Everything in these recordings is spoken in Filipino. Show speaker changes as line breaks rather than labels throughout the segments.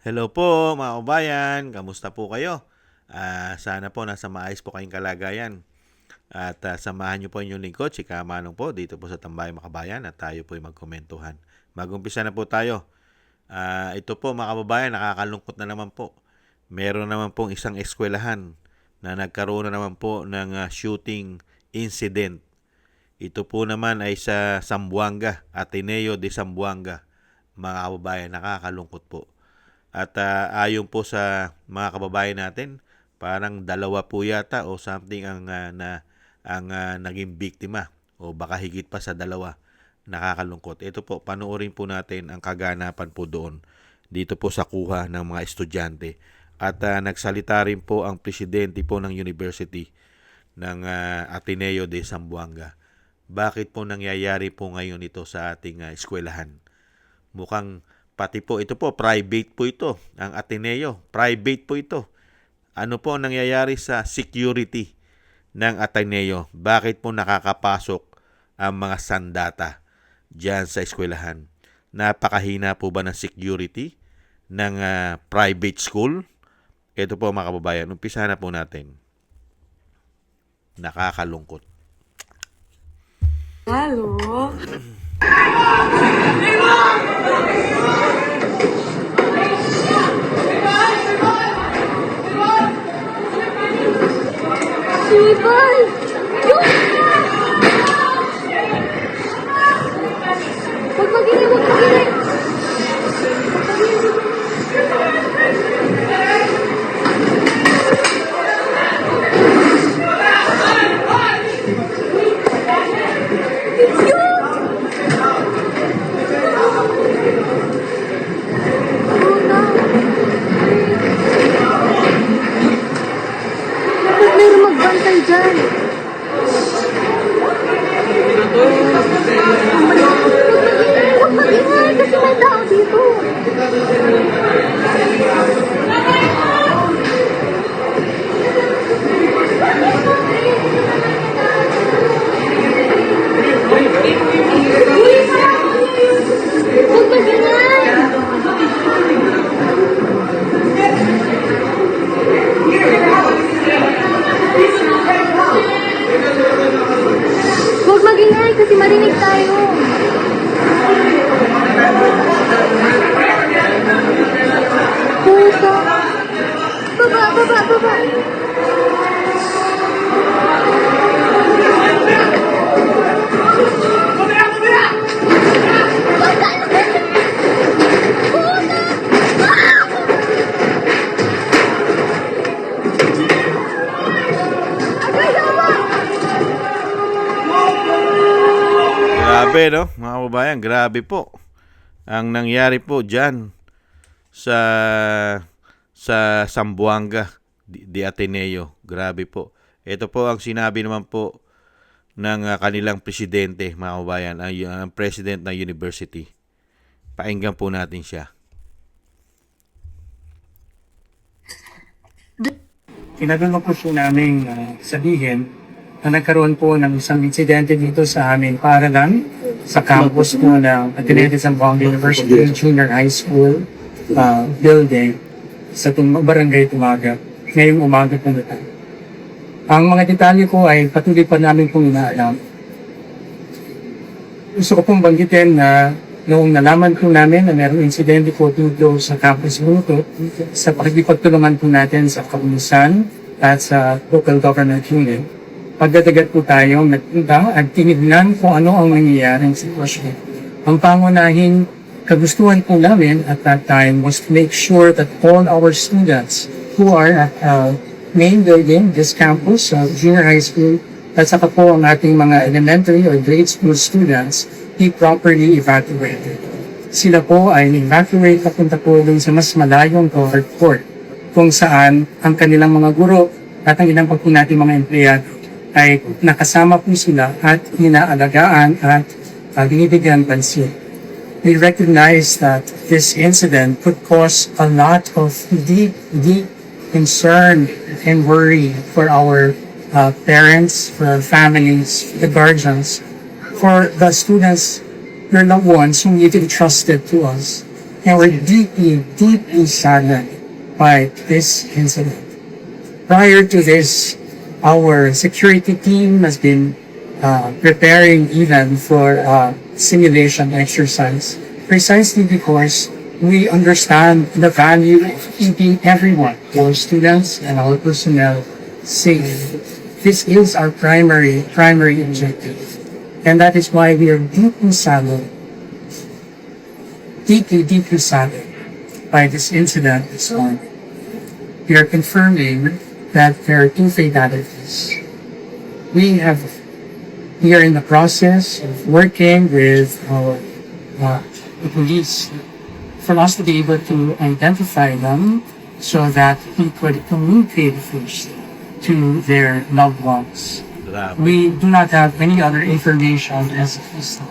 Hello po mga kabayan, kamusta po kayo? Sana po nasa maayos po kayong kalagayan. At samahan niyo po inyong lingkod, si Kamanong po, dito po sa Tambayang Makabayan at tayo po ay magkomentuhan. Mag-umpisa na po tayo. Ito po mga kababayan, nakakalungkot na naman po. Meron naman pong isang eskwelahan na nagkaroon na naman po ng shooting incident. Ito po naman ay sa Zamboanga, Ateneo de Zamboanga. Mga kababayan, nakakalungkot po. At ayon po sa mga kababayan natin, parang dalawa po yata o something ang naging biktima o baka higit pa sa dalawa. Nakakalungkot. Ito po, panoorin po natin ang kaganapan po doon dito po sa kuha ng mga estudyante. At nagsalita rin po ang presidente po ng university ng Ateneo de Zamboanga. Bakit po nangyayari po ngayon ito sa ating eskwelahan? Mukhang pati po, ito po, private po ito. Ang Ateneo, private po ito. Ano po ang nangyayari sa security ng Ateneo? Bakit po nakakapasok ang mga sandata dyan sa eskwelahan? Napakahina po ba ng security ng private school? Ito po mga kababayan, umpisa na po natin. Nakakalungkot.
Halo? Sipay! Huwag mag-ingay, huwag mag-ingay! Dapat meron magbantay dyan. Huwag mag-ingay kasi may tao dito. Huwag mag-ingay. Huwag mag-ingay kasi marinig tayo. Puso. Baba.
Grabe, no? Mga kababayan, grabe po. Ang nangyari po dyan sa Zamboanga de Ateneo. Grabe po. Ito po ang sinabi naman po ng kanilang presidente, mga kababayan, ang president ng university. Painggan po natin siya.
Tinatulong po namin sabihin na nagkaroon po ng isang insidente dito sa aming paaralan sa campus po ng Ateneo de Zamboanga University Junior High School building sa barangay Tumaga ngayong umaga po nito. Ang mga detalye po ay patuloy pa namin pong inaalam. Gusto ko pong banggitin na noong nalaman po namin na mayroong insidente po dito sa campus po ito, sa pakikipagtulungan po natin sa kapulisan at sa local government unit, pagdadagat po tayong nagpunta at tinignan kung ano ang nangyayaring sitwasyon. Ang pangunahing kagustuhan po namin at that time was to make sure that all our students who are at main building, this campus, junior high school, at saka po ang ating mga elementary or grade school students be properly evacuated. Sila po ay evacuate papunta po dun sa mas malayong covered court kung saan ang kanilang mga guro at ang ilang po nating mga empleyado ay nakasama po sila at inaalagaan at binibigyan pansin. We recognize that this incident could cause a lot of deep concern and worry for our parents, for our families, the guardians, for the students, your loved ones whom you entrusted to us. And we're deeply, deeply saddened by this incident. Prior to this, our security team has been preparing even for simulation exercise, precisely because we understand the value of keeping everyone, our students and our personnel, safe. This is our primary objective. And that is why we are deeply saddened, deeply saddened by this incident this morning. We are confirming that there are 2 fatalities. We are in the process of working with our the police for us to be able to identify them so that we could communicate first to their loved ones.
Grabe.
We do not have any other information as of this time.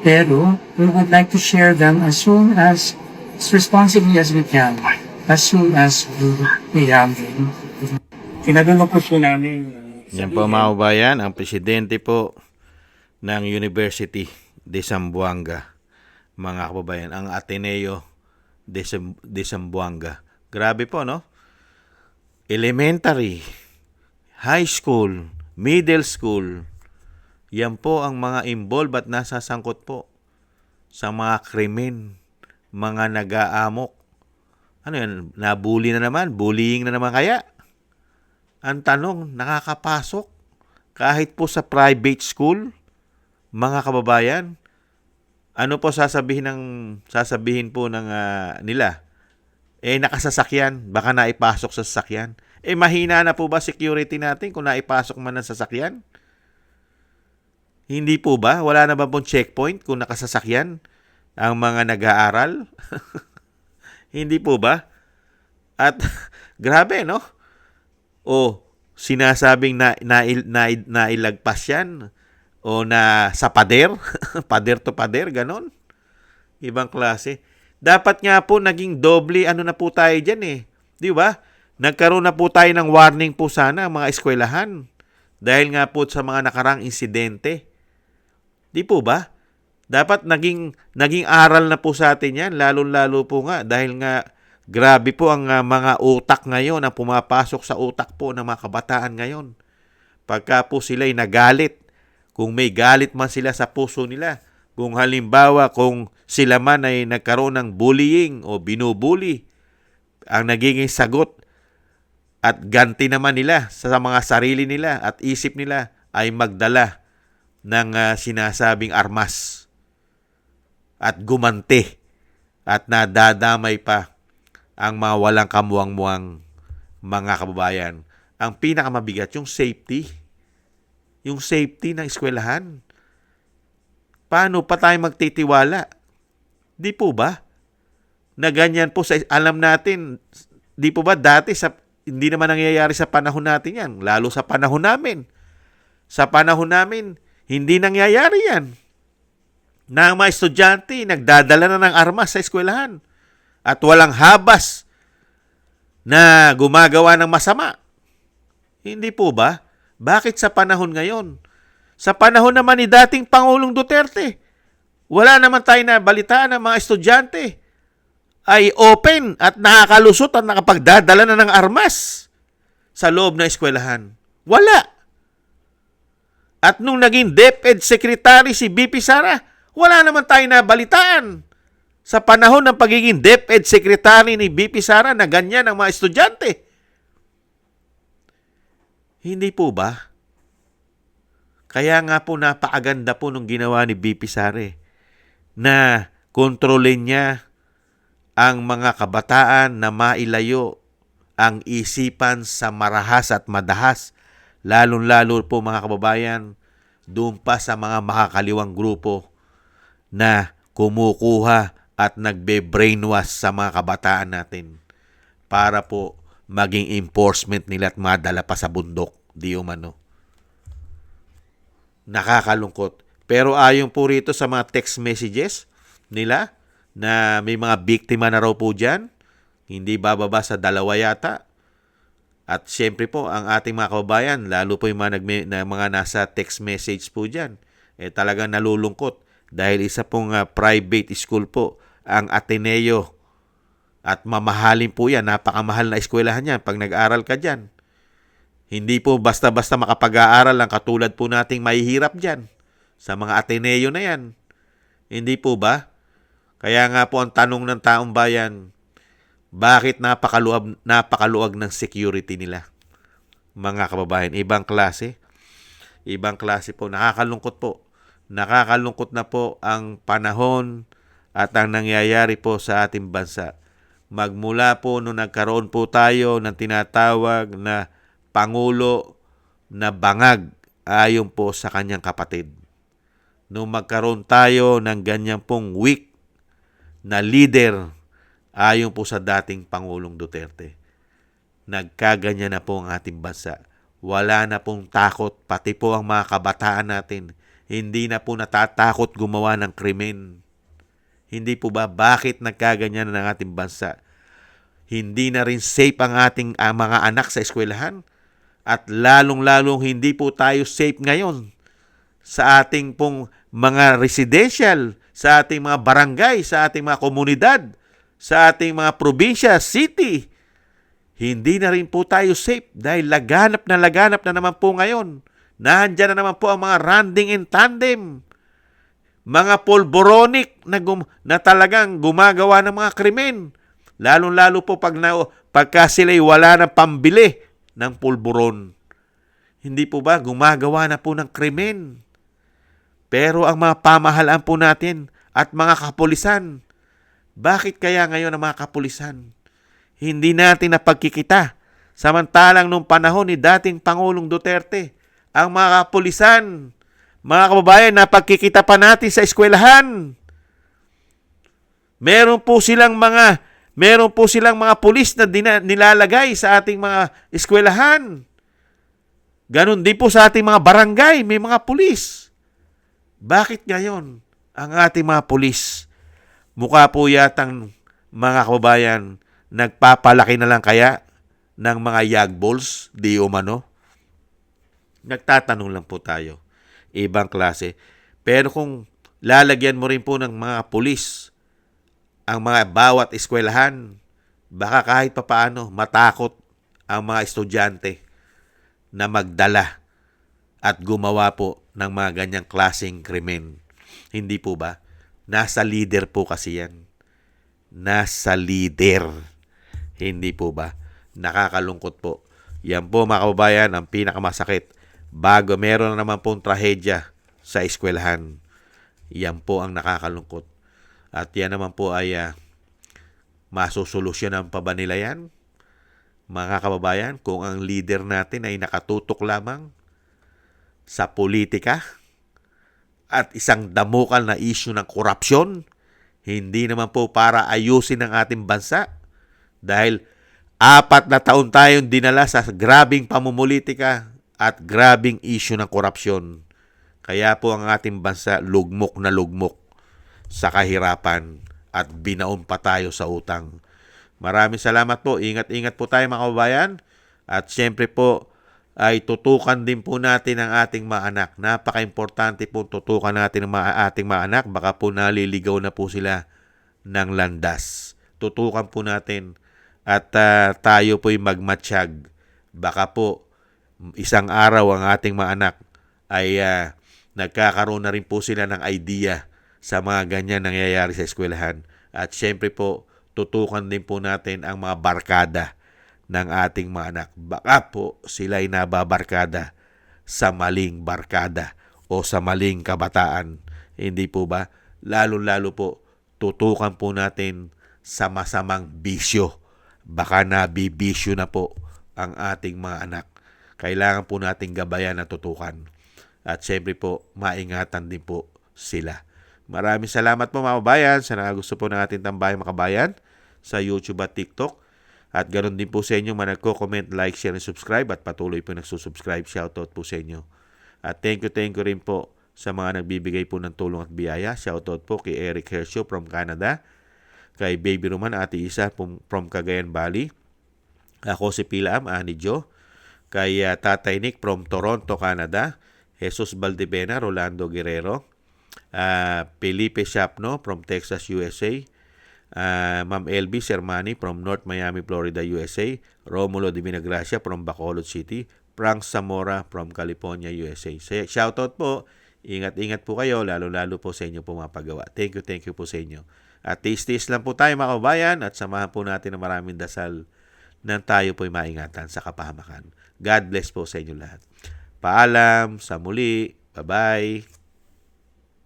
Pero we would like to share them as responsibly as we can, as soon as we have them. Tinatulong po namin.
Yan po mga kabayan, ang presidente po ng University de Zamboanga, mga kababayan, ang Ateneo de Zamboanga. Grabe po, no? Elementary, high school, middle school, yan po ang mga involved at nasasangkot po sa mga krimen, mga nag-aamok. Ano yan? Nabully na naman? Bullying na naman kaya? Ang tanong, nakakapasok kahit po sa private school, mga kababayan? Ano po sasabihin po ng nila? Nakasasakyan, baka naipasok sa sasakyan. Mahina na po ba security natin kung naipasok man ng sasakyan? Hindi po ba? Wala na ba pong checkpoint kung nakasasakyan ang mga nag-aaral? Hindi po ba? At grabe, no? O sinasabing nailagpas yan o na sa pader, pader to pader, ganon. Ibang klase. Dapat nga po naging doble na po tayo dyan eh. Di ba? Nagkaroon na po tayo ng warning po sana mga eskwelahan dahil nga po sa mga nakarang insidente. Di po ba? Dapat naging aral na po sa atin yan, lalo-lalo po nga dahil nga grabe po ang mga utak ngayon ang pumapasok sa utak po ng mga kabataan ngayon. Pagka po sila'y nagalit, kung may galit man sila sa puso nila, kung halimbawa kung sila man ay nagkaroon ng bullying o binubuli, ang nagiging sagot at ganti naman nila sa mga sarili nila at isip nila ay magdala ng sinasabing armas at gumante at nadadamay pa ang mga walang kamuwang-muwang mga kababayan. Ang pinakamabigat, yung safety. Yung safety ng eskwelahan. Paano pa tayo magtitiwala? Di po ba? Na ganyan po alam natin, di po ba dati hindi naman nangyayari sa panahon natin yan, lalo sa panahon namin. Sa panahon namin, hindi nangyayari yan. Na ang mga estudyante nagdadala na ng armas sa eskwelahan at walang habas na gumagawa ng masama. Hindi po ba? Bakit sa panahon ngayon? Sa panahon naman ni dating Pangulong Duterte, wala naman tayo na balitaan ng mga estudyante ay open at nakakalusot at nakapagdadala na ng armas sa loob ng eskwelahan. Wala. At nung naging DepEd Secretary si BP Sara, wala naman tayo na balitaan sa panahon ng pagiging DepEd Secretary ni BP Sara na ganyan ang mga estudyante. Hindi po ba? Kaya nga po napakaganda po nung ginawa ni BP Sara na kontrolin niya ang mga kabataan na mailayo ang isipan sa marahas at madahas, lalong-lalo po mga kababayan, doon pa sa mga makakaliwang grupo na kumukuha at nagbe-brainwash sa mga kabataan natin para po maging enforcement nila at madala pa sa bundok, di umano. Nakakalungkot. Pero ayon po rito sa mga text messages nila na may mga biktima na raw po dyan, hindi bababa sa 2 yata. At siyempre po, ang ating mga kababayan, lalo po yung mga nasa text message po dyan, talagang nalulungkot dahil isa pong private school po ang Ateneo. At mamahalin po yan. Napakamahal na eskwelahan yan pag nag-aral ka dyan. Hindi po basta-basta makapag-aaral lang katulad po nating mahihirap dyan sa mga Ateneo na yan. Hindi po ba? Kaya nga po ang tanong ng taong bayan, bakit napakaluwag ng security nila? Mga kababayan, ibang klase. Ibang klase po. Nakakalungkot po. Nakakalungkot na po ang panahon at ang nangyayari po sa ating bansa. Magmula po nung nagkaroon po tayo ng tinatawag na Pangulo na bangag ayon po sa kanyang kapatid. Nung magkaroon tayo ng ganyan pong weak na leader ayon po sa dating Pangulong Duterte, nagkaganyan na po ang ating bansa. Wala na pong takot, pati po ang mga kabataan natin. Hindi na po natatakot gumawa ng krimen. Hindi po ba bakit nagkaganyan na ng ating bansa? Hindi na rin safe ang ating mga anak sa eskwelahan. At lalong-lalong hindi po tayo safe ngayon sa ating pong mga residential, sa ating mga barangay, sa ating mga komunidad, sa ating mga probinsya, city. Hindi na rin po tayo safe dahil laganap na naman po ngayon. Nandiyan na naman po ang mga randing in tandem. Mga polboronic na talagang gumagawa ng mga krimen. Lalong-lalo po pagka sila'y wala ng pambili ng pulburon. Hindi po ba gumagawa na po ng krimen? Pero ang mga pamahalaan po natin at mga kapulisan, bakit kaya ngayon ang mga kapulisan hindi natin napagkikita? Samantalang nung panahon ni dating Pangulong Duterte, ang mga kapulisan, mga kababayan, napagkikita pa natin sa eskwelahan. Meron po silang mga pulis na nilalagay sa ating mga eskwelahan. Ganon din po sa ating mga barangay, may mga pulis. Bakit ngayon ang ating mga pulis, mukha po yatang mga kababayan, nagpapalaki na lang kaya ng mga yagballs, di umano? Nagtatanong lang po tayo. Ibang klase. Pero kung lalagyan mo rin po ng mga pulis ang mga bawat eskwelahan, baka kahit papaano matakot ang mga estudyante na magdala at gumawa po ng mga ganyang klaseng krimen. Hindi po ba? Nasa leader po kasi yan. Nasa leader. Hindi po ba? Nakakalungkot po. Yan po mga kababayan ang pinakamasakit. Bago meron na naman pong trahedya sa eskwelahan. Yan po ang nakakalungkot. At yan naman po ay masusolusyonan pa ba nila yan? Mga kababayan, kung ang leader natin ay nakatutok lamang sa politika at isang damukal na issue ng korupsyon, hindi naman po para ayusin ang ating bansa. Dahil 4 na taon tayong dinala sa grabing pamumulitika at grabing issue ng korupsyon. Kaya po ang ating bansa lugmok na lugmok sa kahirapan at binaon pa tayo sa utang. Maraming salamat po. Ingat-ingat po tayo mga kababayan. At syempre po ay tutukan din po natin ang ating mga anak. Napaka-importante po tutukan natin ang ating mga anak. Baka po naliligaw na po sila ng landas. Tutukan po natin at tayo po'y magmatsyag. Baka po isang araw ang ating mga anak ay nagkakaroon na rin po sila ng idea sa mga ganyan nangyayari sa eskwelahan. At syempre po, tutukan din po natin ang mga barkada ng ating mga anak. Baka po sila'y nababarkada sa maling barkada o sa maling kabataan. Hindi po ba? Lalo-lalo po, tutukan po natin sa masamang bisyo. Baka nabibisyo na po ang ating mga anak. Kailangan po nating gabayan at tutukan. At syempre po, maingatan din po sila. Maraming salamat po mga kabayan sa gusto po ng ating tambayang makabayan sa YouTube at TikTok. At ganoon din po sa inyo mga nagko-comment, like, share, and subscribe at patuloy po nagsusubscribe. Shoutout po sa inyo. At thank you rin po sa mga nagbibigay po ng tulong at biyaya. Shoutout po kay Eric Hershow from Canada, kay Baby Roman, Ate Isa from Cagayan Valley. Ako si Pilam, Ani Jo, kay Tatay Nick from Toronto, Canada, Jesus Valdivena, Rolando Guerrero, Felipe Shapno from Texas, USA, Ma'am LB Sermani from North Miami, Florida, USA. Romulo de Vinagracia from Bacolod City. Frank Zamora from California, USA. Shoutout po. Ingat-ingat po kayo, lalo-lalo po sa inyo pumapagawa. Thank you po sa inyo. At taste lang po tayo mga kabayan at samahan po natin ng maraming dasal nang tayo po'y maingatan sa kapahamakan. God bless po sa inyo lahat. Paalam, sa muli. Bye-bye.